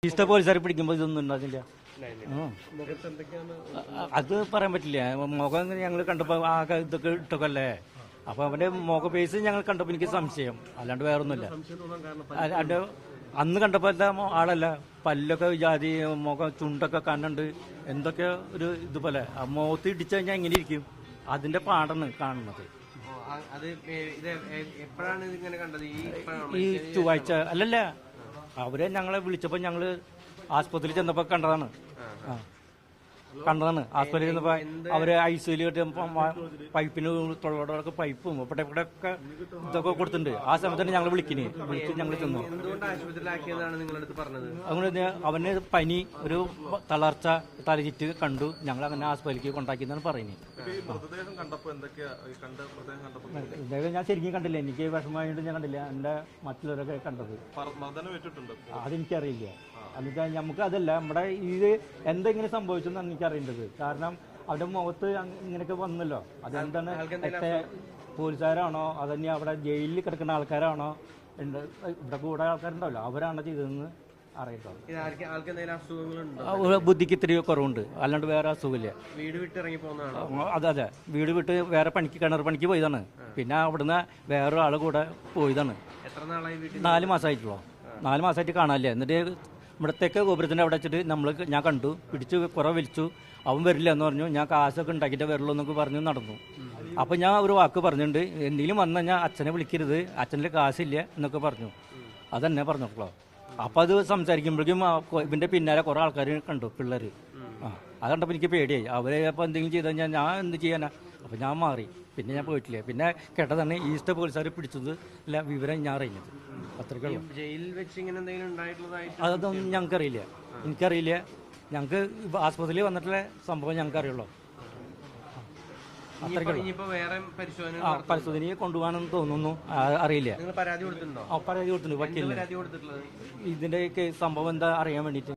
Easter പോലീസുകാരെ പിടിക്കുമ്പോൾ ഇതൊന്നും ഉണ്ടാകില്ല. അത് പറയാൻ പറ്റില്ല. മുഖം ഞങ്ങൾ കണ്ടപ്പോൾ ആകെ ഇതൊക്കെ ഇട്ടൊക്കെ അപ്പൊ അവന്റെ മുഖ പേസ് ഞങ്ങൾ കണ്ടപ്പോൾ എനിക്ക് സംശയം, അല്ലാണ്ട് വേറൊന്നുമില്ല. അതിന്റെ അന്ന് കണ്ടപ്പോ ആളല്ല, പല്ലൊക്കെ ജാതി, മുഖം ചുണ്ടൊക്കെ കണ്ണുണ്ട്, എന്തൊക്കെ ഒരു ഇതുപോലെ മുഖത്ത് ഇടിച്ചു കഴിഞ്ഞാൽ എങ്ങനെ ഇരിക്കും, അതിന്റെ പാടാണ് കാണുന്നത്. ഈ ചൊവ്വാഴ്ച അല്ലല്ല, അവരെ ഞങ്ങളെ വിളിച്ചപ്പോ ഞങ്ങള് ആസ്പത്രിയിൽ ചെന്നപ്പോ കണ്ടതാണ്. ആസ്പത്രിയിൽ ചെന്നപ്പോ അവര് ഐസിയുല് പൈപ്പിന് തൊള്ളോടൊക്കെ പൈപ്പും ഇവിടെ ഒക്കെ ഇതൊക്കെ കൊടുത്തിട്ടുണ്ട്. ആ സമയത്ത് ഞങ്ങൾ വിളിച്ച് ഞങ്ങൾ ചെന്നു. അതുകൊണ്ട് അവന് പനി, ഒരു തളർച്ച, തലചിറ്റ് കണ്ടു. ഞങ്ങൾ അങ്ങനെ ആസ്പത്രിക്ക് കൊണ്ടാക്കിയെന്നാണ് പറയുന്നത്. ഞാൻ ശരിക്കും കണ്ടില്ല, എനിക്ക് വിഷമമായിട്ട് ഞാൻ കണ്ടില്ല. എന്റെ മറ്റുള്ളവരൊക്കെ കണ്ടത് അതെനിക്കറിയില്ല. എന്നുവെച്ചാൽ നമുക്ക് അതല്ല, നമ്മുടെ ഇത് എന്തെങ്കിലും സംഭവിച്ചെന്നാണ് എനിക്കറിയേണ്ടത്. കാരണം അവരുടെ മുഖത്ത് ഇങ്ങനെയൊക്കെ വന്നല്ലോ, അതെന്താണ്, പോലീസുകാരാണോ അതന്നെ അവിടെ ജയിലിൽ കിടക്കുന്ന ആൾക്കാരാണോ, ഇവിടെ കൂടെ ആൾക്കാരുണ്ടാവല്ലോ, അവരാണോ ചെയ്തതെന്ന് അറിയട്ടോ. ബുദ്ധിക്ക് ഇത്തിരി കുറവുണ്ട്, അല്ലാണ്ട് വേറെ അസുഖമില്ല. വീട് വിട്ട് ഇറങ്ങി പോകുന്നതാണോ? അതെ, വീട് വിട്ട് വേറെ പണിക്ക്, കിണർ പണിക്ക് പോയതാണ്. പിന്നെ അവിടുന്ന് വേറൊരു ആള് കൂടെ പോയതാണ്. 4 മാസമായിട്ടുള്ളൂ. 4 മാസമായിട്ട് കാണാനില്ല. എന്നിട്ട് ഇവിടത്തേക്ക് ഗോപുരത്തിൻ്റെ അവിടെ വെച്ചിട്ട് ഞാൻ കണ്ടു, പിടിച്ച് കുറെ വലിച്ചു. അവൻ വരില്ല എന്ന് പറഞ്ഞു. ഞാൻ കാശൊക്കെ ഉണ്ടാക്കിയിട്ട് വരുള്ളൂ എന്നൊക്കെ പറഞ്ഞു നടന്നു. അപ്പം ഞാൻ ഒരു വാക്ക് പറഞ്ഞിട്ടുണ്ട്, എന്തെങ്കിലും വന്നു കഴിഞ്ഞാൽ അച്ഛനെ വിളിക്കരുത്, അച്ഛൻ്റെ കാശില്ല എന്നൊക്കെ പറഞ്ഞു. അതെന്നെ പറഞ്ഞോളൂ. അപ്പം അത് സംസാരിക്കുമ്പോഴേക്കും ഇവൻ്റെ പിന്നാലെ കുറേ ആൾക്കാർ കണ്ടു, പിള്ളേർ. അത് കണ്ടപ്പോൾ എനിക്ക് പേടിയായി. അവരെ അപ്പോൾ എന്തെങ്കിലും ചെയ്ത് കഴിഞ്ഞാൽ ഞാൻ എന്ത് ചെയ്യാനാ? അപ്പം ഞാൻ മാറി. പിന്നെ ഞാൻ പോയിട്ടില്ല. പിന്നെ കേട്ടതാണ് ഈസ്റ്റർ പോലീസുകാർ പിടിച്ചത് അല്ല വിവരം ഞാൻ അറിയുന്നത്. അത്രയ്ക്കുള്ളൂ. ജയിലിൽ വെച്ച് ഇങ്ങനെ എന്തെങ്കിലും ഉണ്ടായിട്ടുള്ളതായിട്ട് അതൊന്നും ഞങ്ങൾക്കറിയില്ല. എനിക്കറിയില്ല. ഞങ്ങൾക്ക് ആസ്പത്രിയിൽ വന്നിട്ടുള്ള സംഭവം ഞങ്ങൾക്കറിയുള്ളൂ. പരിശോധനയെ കൊണ്ടുപോകാനെന്ന് തോന്നുന്നു, അറിയില്ല. പരാതി കൊടുത്തിട്ടുണ്ടോ? പരാതി കൊടുത്തിട്ടുണ്ട് വക്കീലിന്, ഇതിന്റെ സംഭവം എന്താ അറിയാൻ വേണ്ടിയിട്ട്.